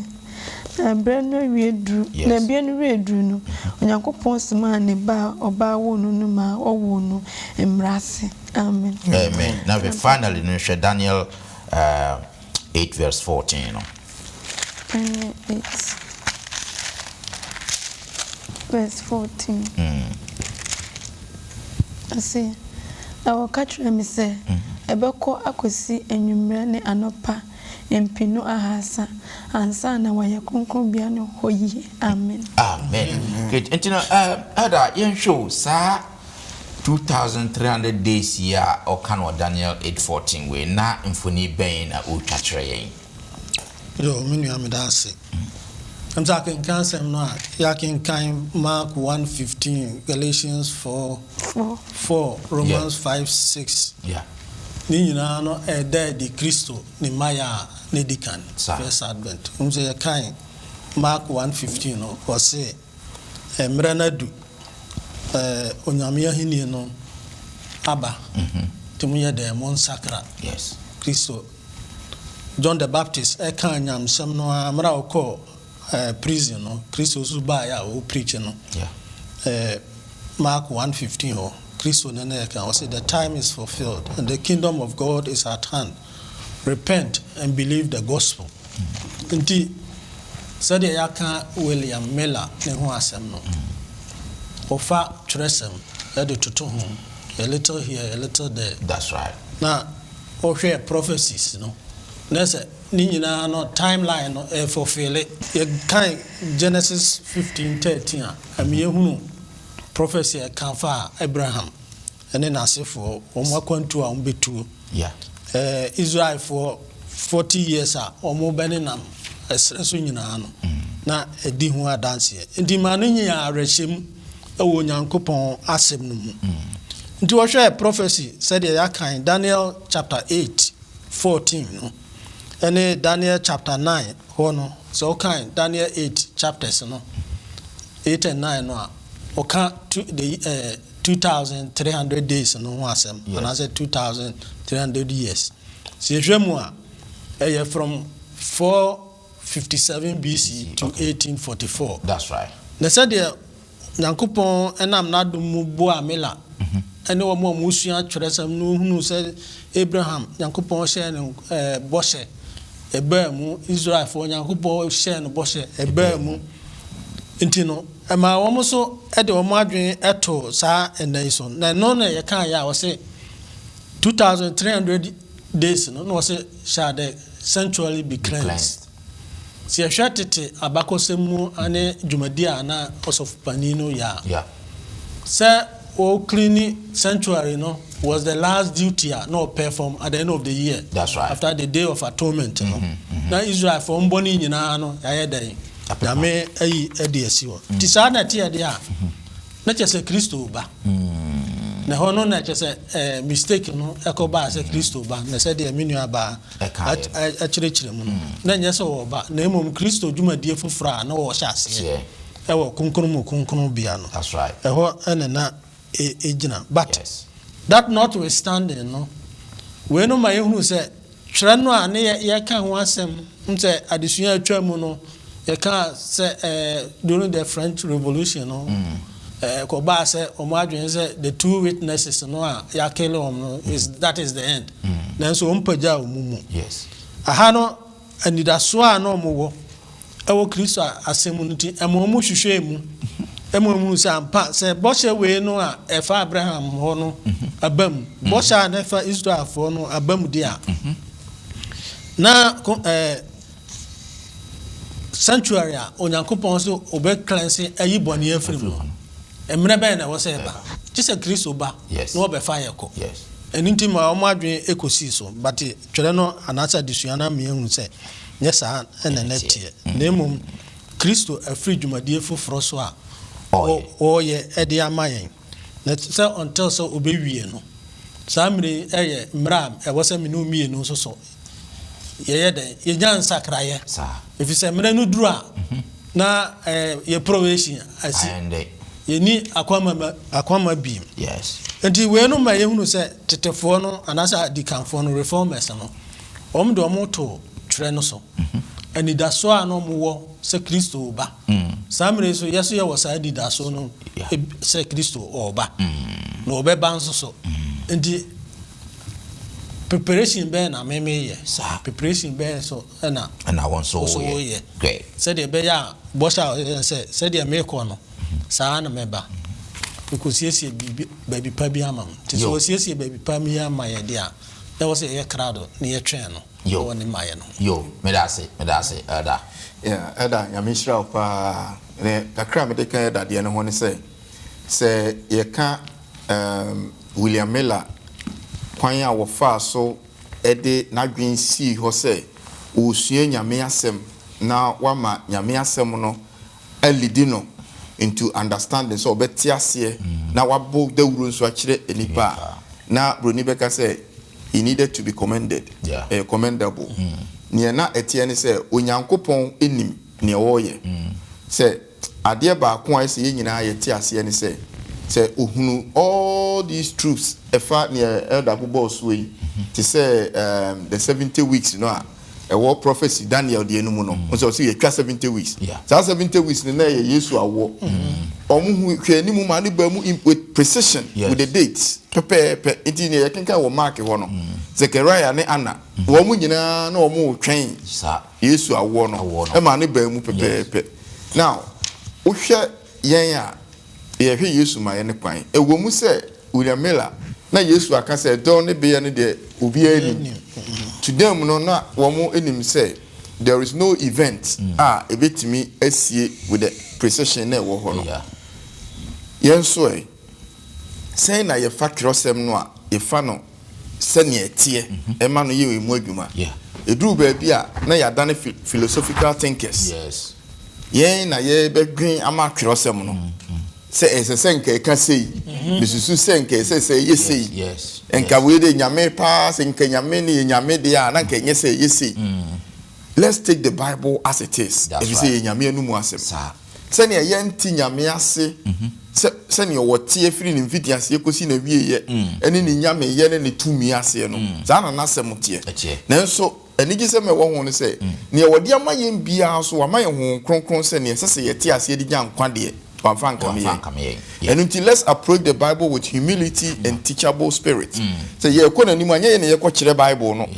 na brano we dru na bia no we dru no onyankopon sema ne ba oba wo no no ma owo no emrase. Amen. Amen. Now we finally no Daniel 8:14. Daniel 8 verse 14. I say I will catch me say ebeko akosi enwumre ne anopa empinu ahasa ansa na waye konkron bia no hoyi. Amen. Amen. Great. And you know, other yen show sa 2,300 days here or can Daniel 8:14 we na infoni ben a o twatwere yen. Yo minu amedase. I'm talking cancer no yakin kind Mark 1:15, Galatians 4, Romans 5:6. Yeah. Ni nyina no di Kristo ni maya ne dikan first advent. Say kind Mark 1:15 no was say emranadu onyame ahini no aba. Timuye de mon sacra. Yes. Kristo John the Baptist kan nyam sem no amra okọ prison no Kristo su ba ya o preach no. Yeah. Mark 1:15 or Kristo nene kan say the time is fulfilled and the kingdom of God is at hand. Repent and believe the gospel. Nti said ya kan William Miller ne ho asem no. Ofa tresem e de toto ho a little here a little there. That's right. Now ohwe prophecies no. Nese ni nyina no timeline no fulfill it. Kan Genesis 15:13 a me hunu prophecy kan fa Abraham ene na asefo omo akwantu a ombetu. Yeah. Israel for 40 years a omo benenam esreso nyina no. Na edi hu adanse. Ndi ma no nyia arehyem ewo Nyankopon asem no mu. Nti wo hwe prophecy said ya kan Daniel chapter 8:14 no. And Daniel chapter 9, no. So kind Daniel 8 chapters no. 8 and 9 no. Okay, the 2,300 days no wasem. And I said 2,300 years. See Jemua from 457 BC to 1844. That's right. They said there Nyankopon enam na dum bo amela. Ene wo mo musua twerɛsɛm no hunu sɛ Abraham Nyankopon hyɛ no bɔhyɛ eba mu Israel fo Nyankopon hyɛ no bɔhyɛ eba mu nti no ma wo mo so de wo mo adwen eto saa enai so na no na ye kan ya wo sɛ 2,300 days no no sɛ shall the sanctuary be cleansed. Si ehwɛ tete abakɔsɛm mu ane dwumadi ana osof panino ya. Yeah. Sɛ o cleaning sanctuary no was the last duty no perform at the end of the year. That's right. After the day of atonement. Now Israel for mboni nyina no ya dey. Ya me ayi edi asiwo. Ti sa na tie dey a. Na chese Kristo ba. Na hono na chese mistake no ekoba se Kristo ba. Na se dey menu aba a chire mu no. Na nyese wo ba. Na emom Kristo dwumadie fofora na wo hya ase. Ewo kunkunu bia no. That's right. Eho enena ejina. But yes. That notwithstanding no we no ma yehunu se hwere no a ne ye ka ho asem nse adesua atwa mu no ye ka se during the French Revolution no ko ba se o ma adwen se the two witnesses no a ya kele no is that is the end. Nanso o mpaja o mumu. Yes. Aha no anidaso a no mo wo ewo Kristo asem no ti emo mo hwehwe mu emu sampa se boshe we no a efa Abraham ho no abam boshe na efa Israel fo no abam dia na sanctuary a Onyankopon so obe cleanse ayi boni afrim emre be na wo se ba Jesus Kristo ba no obe fa yeko yes eninti ma o madwen ekosi so but twere no anasa disua na me ehun se nyesa na netie na emum Kristo afri dwumadie foforo so a ye edi amayen na say until so obewie no samre eye mram e wo se me no mie no so ye den ye nyan sakraye sa if you say mre no duru a na ye probation asi ye ni akwama bi yes enti we no ma ye hunu se tetefo no anasa dikanfo no reformers no de to twerɛ no so anidaso a no mo se Kristo ba samre so yeso ye wo sa adidaso no se Kristo oba na obeba nso so enti preparation be na meme ye preparation be so na won so ye great said the be ya bosha said the make no saa na meba because yes baby pa bi ama so yes baby pa mi ama ye dia there was a crowd na ye twen no yo woni maye no yo me da se ada ya mishra pa ne kakra me de kan eda de ne ho ne se ye ka William Miller kwan a wofa so ede nadwen si ho se osua nyame asem na wama nyame asem no alidi no into understanding so obetiase na wabo dawuro nso akire enipa na broni beka say he needed to be commended commendable ne na etie ne say onyankopon enim ne woye say ade ba ko a say nyina yeti ase ne say ohunu all these truths efa ne elder boss way to say the 70 weeks a war prophecy Daniel the enu no so say 70 weeks that 70 weeks ne na Yesu awo omu hwe ni mu ma ne ba mu with precision with the dates pepe enti ne yekenka wo mark ho no Zechariah ne Anna wo mu nyina na wo mu twen Yesu awo no e ma ne ba mu pepe now wo hwe yen a ye hwe Yesu ma ye ne kwan e wo mu se William Miller na Yesu aka se don ne be ne de obi ani to them no na wo mu enim say there is no event e betimi asie with the precision na wo ho no yen so say na ye factor sem no a ye fa no se ne etie e ma no ye emu adwuma eduru ba bia na ya dane philosophical thinkers yen na ye bedwen ama twrosem no se senke ka sei bisusu senke se yesi enka we de nyame pa senke nyame ne nyame de a na nke nye se yesi let's take the Bible as it is if you say nyame anu mu asem se ne yenti nyame ase se ne wote afiri ne mfiti ase ekosi na wie ye ene ne nyame ye ne tumi ase no za na nasem tie nanso enigi se me wo ho ne se ne wode ama ye bia so ama ye ho kronkron se ne se yeti ase di gyan kwade and until let's approach the Bible with humility and teachable spirit. So ye ko nanim anya ye ne ye ko kire Bible no.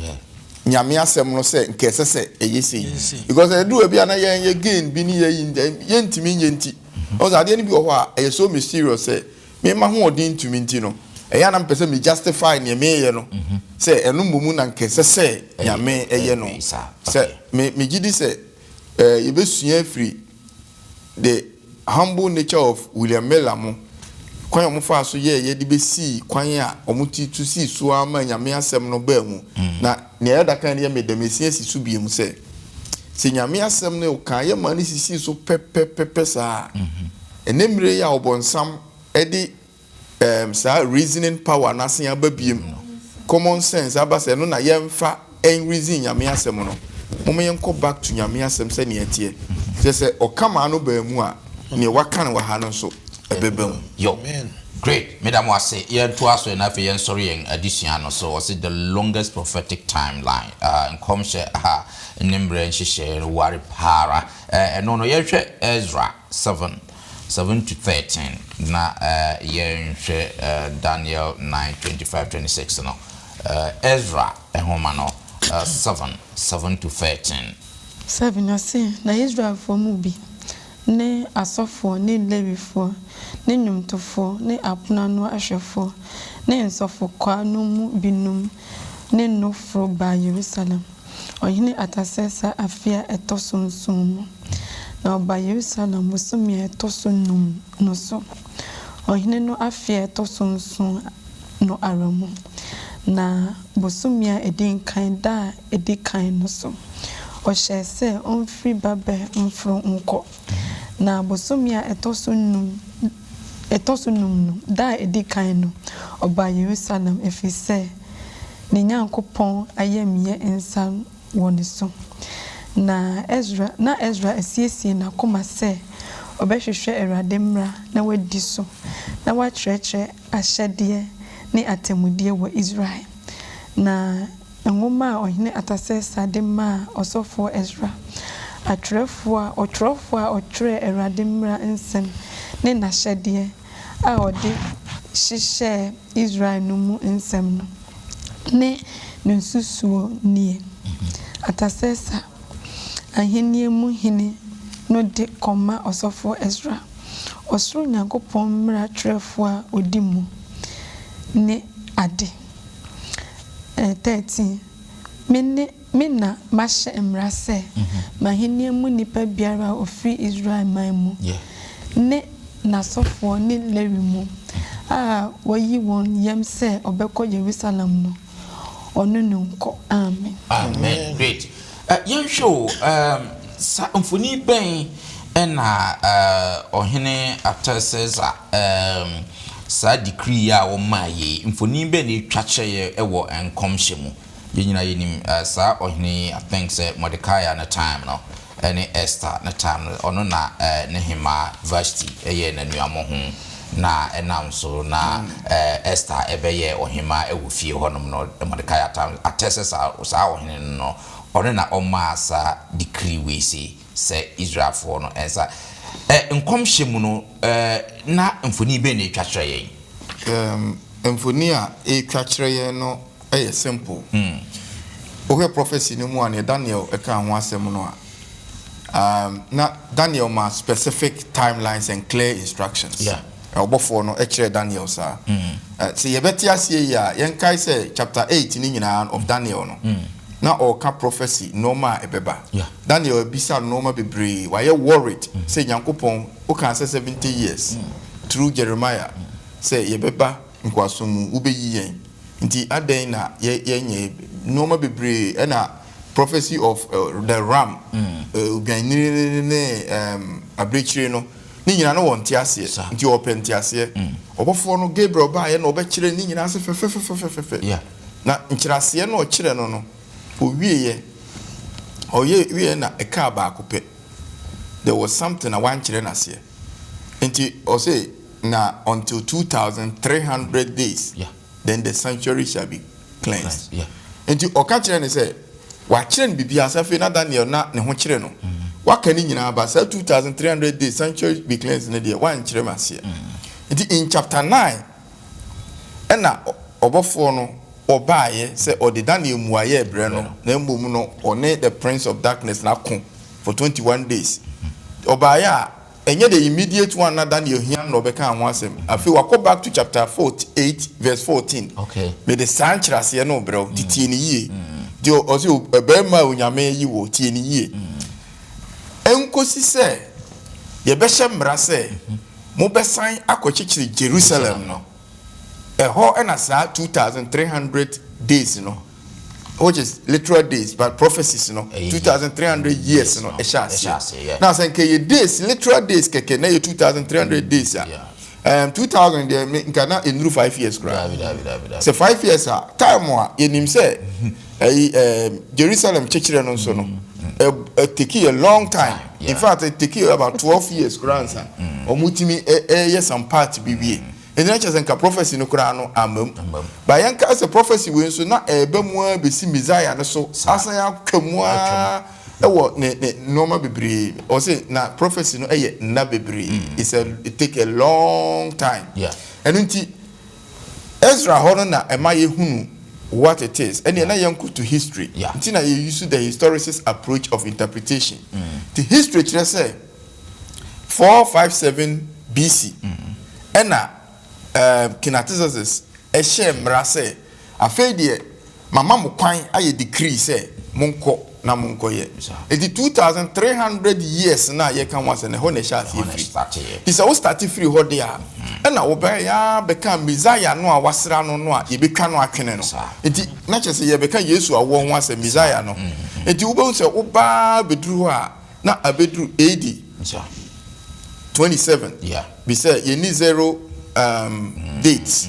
Nyame asem no se nke se eyesi. Because e do bia na ye gain bi ni ye ntimi nyenti. O za de ni bi wo ho a so mysterious say me ma ho odin ntimi nti no. E ya na mpese me justify ne me ye no. Say enu mmumu na nke se nyame eye no. Say me gidi say ye besua free the humble nature of William Miller mo kwan omo fa so ye de be si kwan a omo ti to si so ama nyame asem no ba mu na ne eda kan ye medemesia si so biem se nyame asem no kan ye mani si so pepe sa enemre ya obonsam edi sa reasoning power na sen aba biem common sense aba se no na ye mfa en reason nyame asem no mo me yenko back to nyame asem se ne etie se o kama no ba mu a ne wakan wa ha no so ebebem yo great madam was say ye to aso na fe yen sorry yen addition no so was the longest prophetic timeline in come share nimbre nhihye wari para no ye hwe Ezra 7 to 13 na ye hwe Daniel 9:25-26 no Ezra ehoma no 7 to 13 7 I say na Israel for mu bi ne asofo ne lewifo ne nyumtofo ne apunano ahwefo ne nsofo kwa no mu binum ne nofro ba Jerusalem ohine atasesa afia etosonsom na ba Jerusalem musumi etosonum no so ohine no afia etosonsom no aramu na bosumia edinkan da edikan no so o shese on free babe mfro nko na bosomia etosonum no da edikan no oba Jerusalem efise ne nyankopon ayemiye ensan woni so na Ezra asiesie na koma se obehwehwe Awurade mmra na wadi so na wakyerɛkyerɛ ahyɛdeɛ ne atemudie wɔ Israel na nwoma a ɔhene Atasesa de ma ɔsɔfo Ezra atwerɛfoɔ a ɔtwerɛ Awurade mmra nsɛm ne n'ahyɛdeɛ a ɔde hyehyɛ Israel no mu nsɛm no ne nsusuo nie Atasesa ahenni mu hene no de kɔma ɔsɔfo Ezra ɔsoro Nyankopɔn mmara twerɛfoɔ a ɔdi mu ne ade 13 Minna mahyɛ mmara sɛ mahenni mu nipa biara a ofiri Israel man mu ne n'asɔfoɔ ne Lewi mu a wɔyi wɔn yam sɛ ɔbɛkɔ Jerusalem no ɔno ne nkɔ amen. Great. Yɛnhwɛ sa mfoni bɛn ɛna ɔhene Atasesa sa decree a wɔma yɛ mfoni bɛn ne twa kyerɛ ɛwɔ nkɔmhyɛ mu yɛnyina yɛnim sa ɔhene I think sɛ Mordecai na time no ɛne Esther na time no ɔno na Nehemiah Vashti ɛyɛ nanuamo ho na ɛnam so na Esther ɛbɛyɛ ɔhema ɛwɔ fie hɔnom no Mordecai Atasesa sa ɔhene no ɔno na ɔma sa decree we sɛ Israelfoɔ no ɛnsa nkɔmhyɛ mu no na mfoni bɛn ne twa kyerɛ yɛn mfoni a twa kyerɛ yɛn no ɛyɛ simple ohe prophecy no mu a Daniel ɛka ho asɛm no a na Daniel ma specific timelines and clear instructions ɔbɔfoɔ no ɛkyerɛ Daniel saa sɛ yɛbɛte aseɛ yi a yɛnkae sɛ chapter 8 ni nyinaa of Daniel no na ɔka prophecy normal ebeba Daniel bisa normal bebree wayɛ worried say Nyankopɔn oka say 70 years through Jeremiah say yebeba nkwasomu ubeyi yen nti adan na yenye normal bebree na prophecy of the ram uganire ne abrechire no ni nyina no wonte ase nti opente ase obofo no Gabriel ba ye na obekire ni nyina ase fefefefefefe na nkyirase no okire no owie na eka ba akopɛ there was something I want to na se nti o say na until 2300 days then the sanctuary shall be cleansed nti o ka kyerɛ ne sɛ wa kyerɛ ne bibia safe na Daniel na ne ho kyerɛ no wa ka ni nyina ba say 2300 days sanctuary be cleansed ne dia wan kyerɛ ma se nti in chapter 9 ɛna obofo no obaye say odi Daniel muaye ebre no na mbom no one the prince of darkness na kon for 21 days obaye a enye the immediate one na Daniel hian no beka ho asem afi wako back to chapter 48 verse 14 me the sankrase no bro titie ni yie dio o se ebema onyame yi wo tie ni yie enkosi se ye be hye mra se mo besan akochichiri Jerusalem no ho and as 2300 days which is literal days but prophecies 2300 years now say ke days literal days keke na 2300 days 2000 there nkana enru 5 years so 5 years time a yenim say Jerusalem chechire no so no take a long time in fact it take about 12 years grandson omutimi yes some part bibi and then just a prophecy no kura no amam ba yanka as a prophecy we so na eba mu a besi Messiah no so asan akamua e wo ne normal bebree or say na prophecy no eye na bebree it take a long time and unti Ezra hono na emaye hunu what it is and na yanku to history unti na you use the historicist approach of interpretation the history kire say 457 BC and Kinatizes ehye mra se afedie mama mo kwan aye decree se monko na monko ye edi 2300 years na ye kan wase ne ho na sha free isa wo start free ho de a na wo be ya beka Messiah no a wasra no a ye betwa no atwene no edi na chese ye beka Yesu awo ho ase Messiah no edi wo be se wo ba beduru a na abeduru AD 27 be say ye ni zero dates.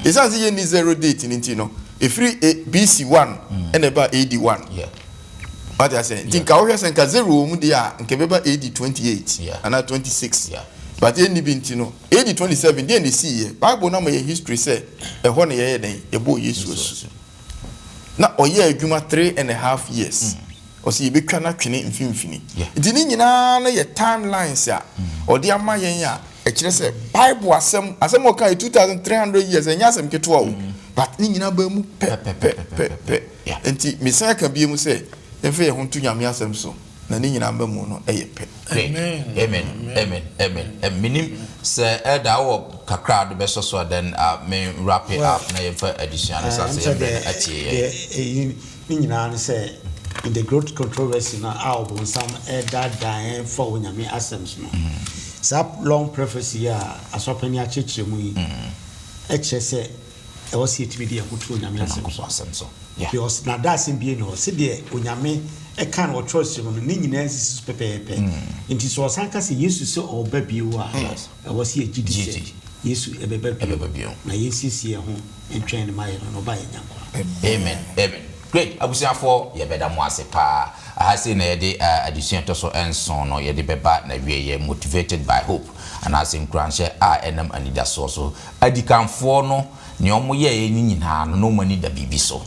It's as you need 0 date in Intino. If free BC1 and about AD1. What I say, think I always think zero mudia and kebeba AD 28 and 26. But any bintino AD 27 then they see Bible number history say a one year then a boy Jesus. Now or year juma 3.5 years. Or see be cannot in infini. Didn't you know your timelines ya or dear Maya say Bible as some okay 2,300 years and yasam get 12. But nina bemu pe. And Messiah can be able to say if you want to yam so. Nani nyinamba mu no eyepe. Amen. Minim say da wo kakra do beso so then me wrap it up na yefa edition as say atie ni nyina say in the growth controversy na album some dan for onyame assems no. That long prophecy asopani achechire mu yi eche say e was it be dey akutu onyame assems so. Because na that sim be no say dey onyame e kan wo trust no ni nyina sisi pepepe nti so sanka se Yesu se oba biwo a wo se agidi Yesu ebeba biwo na Yesu sie ho entwen ma ye no ba ye nyankwa. Amen. Great. Abusiafo ye beda mo ase pa ahase na ye de addition to so enson no ye de beba na wie ye motivated by hope and as in kranche enam anida so adikanfo no ne omo ye ni nyina no mani da bibi so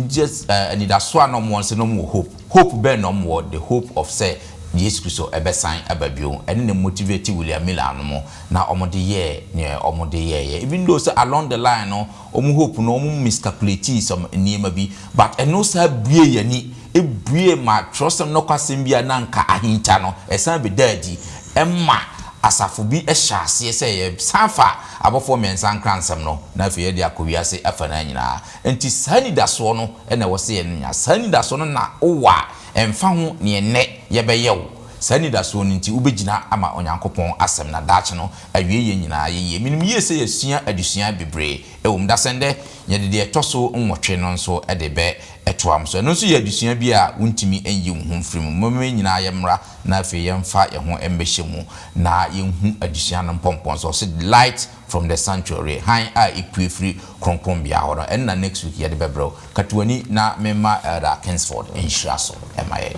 just anida so no mo se no mo hope be no mo the hope of say Jesus Christo ebesan ababio ene ne motivate William Miller no mo na omode ye ne omode ye even though say along the line no omu hope no omu miscalculate some niema bi but eno sa bue ye ni ebue ma trust no kwasem bia na nka ahinta no esan be dadi emma asafo bi ehyaase say ye sanfa abofo mensan kransam no na fe ye dia kowiase afana nyina enti sani daso no ene wo se ye nya sani daso no na owa emfa ho ne ene ye beyewo sani daso no nti ubegina ama onyankopon asem na dache no awie ye nyina ye minim ye se yesua adusua bebre ewum dasende ye de etoso nwotwe no nso ede be etoam so no nso ye adusua bi a wontimi enyi wo mfrim mome nyina ye mra na afi ye mfa ye ho embehye na ye hu adusua no pompon so se light from the sanctuary han a equifree kronkron bia ho no and na next week ye de bebro katuani na mema Elder Kingsford enhira so emaye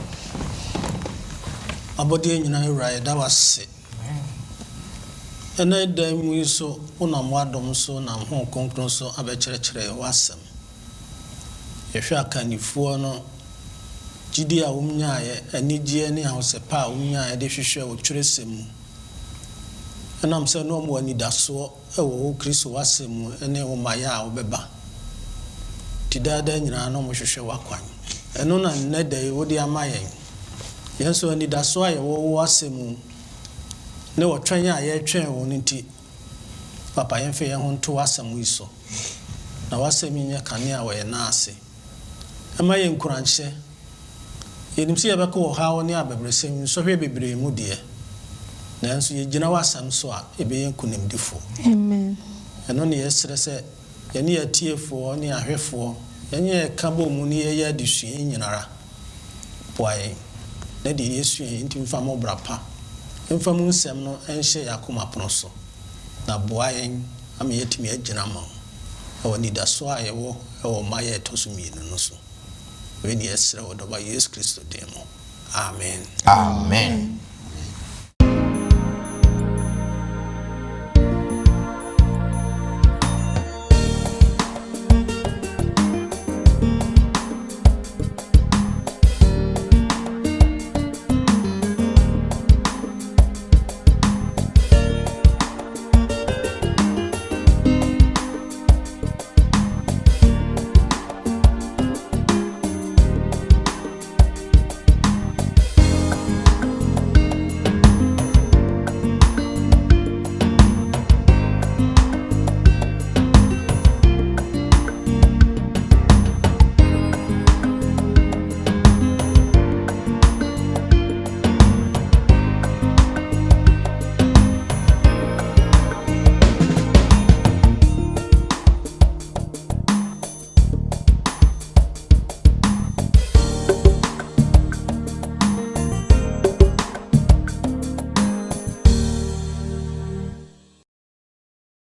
abodi nyina ewra da wase ena da mu so una mwadom so na ho konkron so abekyerkyere wasem yehwe akanifuo no gidi a wumnyaaye anigye ne ahosepa a wumnyaaye de hwehwe wo twerɛsem enam se no mo anidaso ewo Kristo wasem ene wo maya a wobeba tidada nyina no mo hwehwe wakwan eno na nneda yi wodi amayen yenso anidaso a yewo wasem ne wo twan a ye twen wo nti papa yemfe ye ho nto wasem iso na wasem nya kane a wo ye na ase ama ye nkuranche yenim se ye beko wo ha wo ne abebresem so hwe bebre mu de nanso ye gina wasem so a ebe ye nkunimdifo Amen. eno ne yesere se ye ne atiefo ne ahwefo ye ne kabo mu ne ye adusue nyinara boaye na de Yesu enti mfa mo brapa mfa mu nsem no enhye yakoma pono so na boaye am yetimi agina ma o ni da so ayewo o maye tosumi no so we ni esere o do ba Yesu Kristo demo amen.